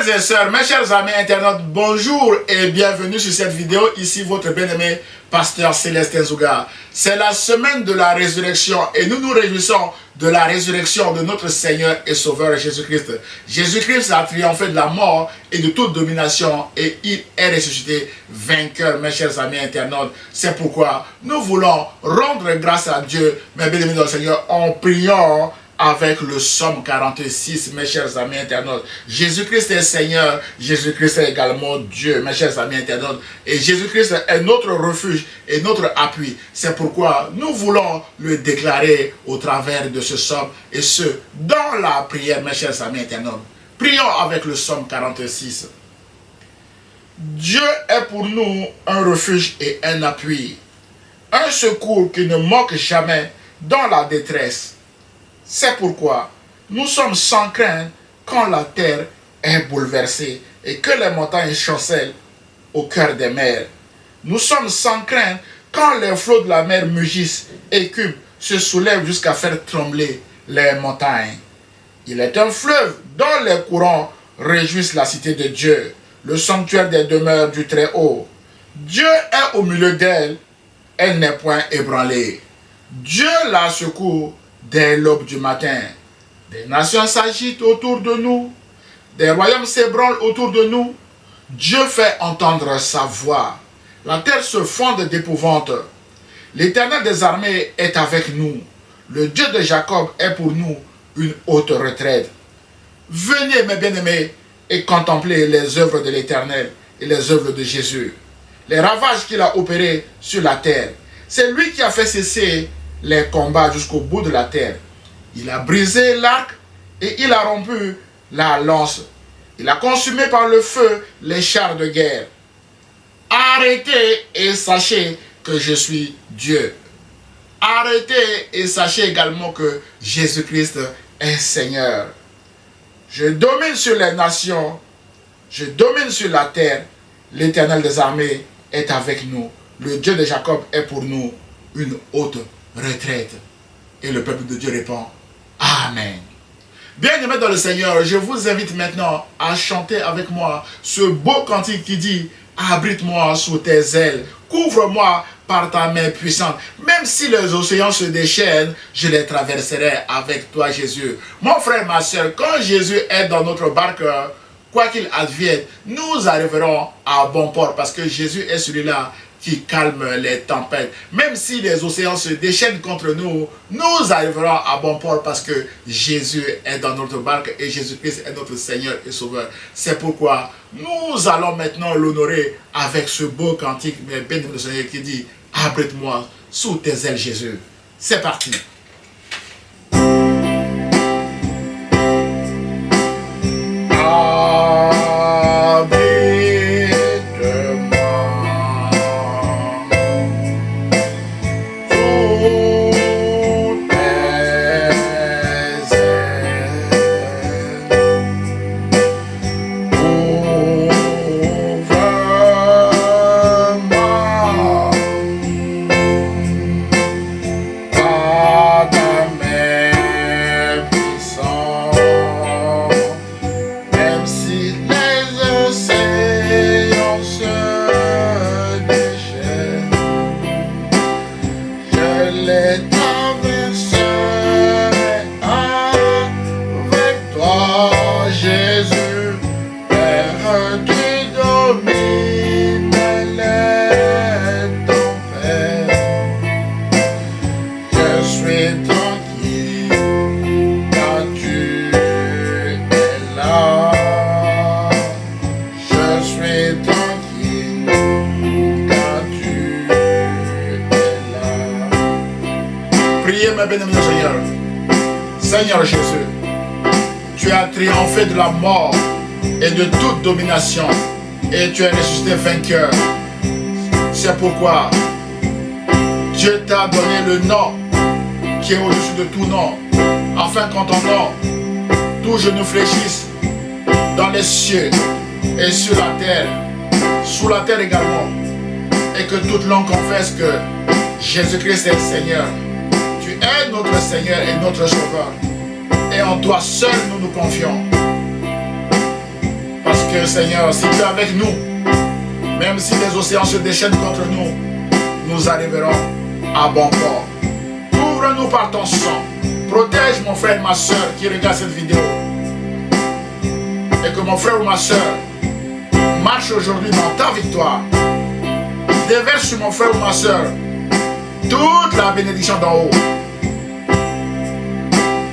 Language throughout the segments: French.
Frères et sœurs, mes chers amis internautes, bonjour et bienvenue sur cette vidéo. Ici votre bien-aimé pasteur Célestin Zouga. C'est la semaine de la résurrection et nous nous réjouissons de la résurrection de notre Seigneur et Sauveur Jésus-Christ. Jésus-Christ a triomphé de la mort et de toute domination et il est ressuscité vainqueur, mes chers amis internautes. C'est pourquoi nous voulons rendre grâce à Dieu, mes bien-aimés dans le Seigneur, en priant avec le psaume 46, mes chers amis internautes. Jésus-Christ est Seigneur, Jésus-Christ est également Dieu, mes chers amis internautes. Et Jésus-Christ est notre refuge et notre appui. C'est pourquoi nous voulons le déclarer au travers de ce psaume et ce, dans la prière, mes chers amis internautes. Prions avec le psaume 46. Dieu est pour nous un refuge et un appui, un secours qui ne manque jamais dans la détresse. C'est pourquoi nous sommes sans crainte quand la terre est bouleversée et que les montagnes chancellent au cœur des mers. Nous sommes sans crainte quand les flots de la mer mugissent, écument, se soulèvent jusqu'à faire trembler les montagnes. Il est un fleuve dont les courants réjouissent la cité de Dieu, le sanctuaire des demeures du Très-Haut. Dieu est au milieu d'elle, elle n'est point ébranlée. Dieu la secourt dès l'aube du matin. Des nations s'agitent autour de nous, des royaumes s'ébranlent autour de nous. Dieu fait entendre sa voix. La terre se fonde d'épouvante. L'Éternel des armées est avec nous. Le Dieu de Jacob est pour nous une haute retraite. Venez, mes bien-aimés, et contemplez les œuvres de l'Éternel et les œuvres de Jésus. Les ravages qu'il a opérés sur la terre. C'est lui qui a fait cesser les combats jusqu'au bout de la terre. Il a brisé l'arc et il a rompu la lance. Il a consumé par le feu les chars de guerre. Arrêtez et sachez que je suis Dieu. Arrêtez et sachez également que Jésus-Christ est Seigneur. Je domine sur les nations, je domine sur la terre. L'Éternel des armées est avec nous. Le Dieu de Jacob est pour nous une haute retraite. Et le peuple de Dieu répond Amen. Bien-aimés dans le Seigneur, je vous invite maintenant à chanter avec moi ce beau cantique qui dit abrite-moi sous tes ailes, couvre-moi par ta main puissante. Même si les océans se déchaînent, je les traverserai avec toi, Jésus. Mon frère, ma soeur, quand Jésus est dans notre barque, quoi qu'il advienne, nous arriverons à bon port parce que Jésus est celui-là qui calme les tempêtes. Même si les océans se déchaînent contre nous, nous arriverons à bon port parce que Jésus est dans notre barque et Jésus-Christ est notre Seigneur et Sauveur. C'est pourquoi nous allons maintenant l'honorer avec ce beau cantique, mais béni le Seigneur qui dit abrite-moi sous tes ailes, Jésus. C'est parti. Seigneur Jésus, tu as triomphé de la mort et de toute domination et tu es ressuscité vainqueur. C'est pourquoi Dieu t'a donné le nom qui est au-dessus de tout nom, afin qu'en ton nom, tout genou fléchisse dans les cieux et sur la terre, sous la terre également, et que toute langue confesse que Jésus-Christ est Seigneur. Tu es notre Seigneur et notre Sauveur. Et en toi seul nous nous confions. Parce que, Seigneur, si tu es avec nous, même si les océans se déchaînent contre nous, nous arriverons à bon port. Ouvre-nous par ton sang. Protège mon frère et ma soeur qui regardent cette vidéo. Et que mon frère ou ma soeur marche aujourd'hui dans ta victoire. Déverse sur mon frère ou ma soeur toute la bénédiction d'en haut.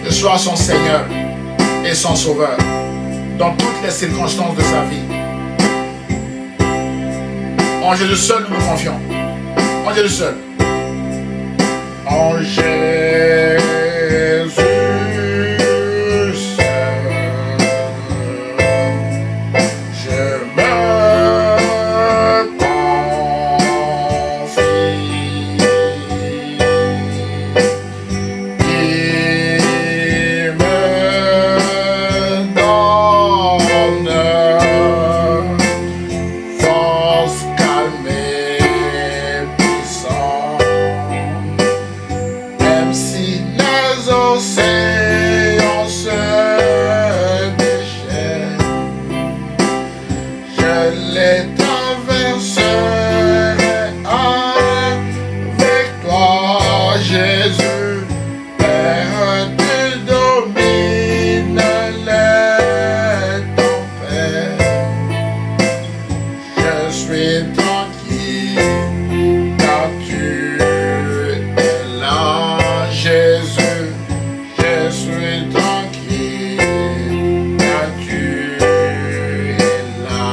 Et sois son Seigneur et son Sauveur dans toutes les circonstances de sa vie. En Jésus seul, nous nous confions. En Jésus seul. En Jésus seul, je me confie. Il me donne force, calme et puissant. Même si les océans se déchaînent, je les traverserai avec toi, Jésus. Père, tu domines les tempêtes. Je suis tranquille car tu es là, Jésus. Je suis tranquille car tu es là.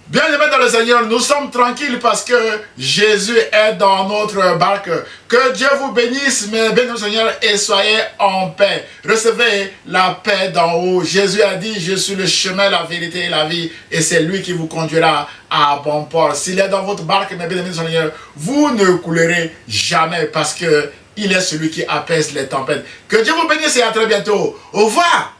Bien-aimés dans le Seigneur, nous sommes tranquilles parce que Jésus est dans notre barque. Que Dieu vous bénisse, mes bénis Seigneur, et soyez en paix. Recevez la paix d'en haut. Jésus a dit, je suis le chemin, la vérité et la vie, et c'est lui qui vous conduira à bon port. S'il est dans votre barque, mes bénis Seigneur, vous ne coulerez jamais parce que il est celui qui apaise les tempêtes. Que Dieu vous bénisse et à très bientôt. Au revoir.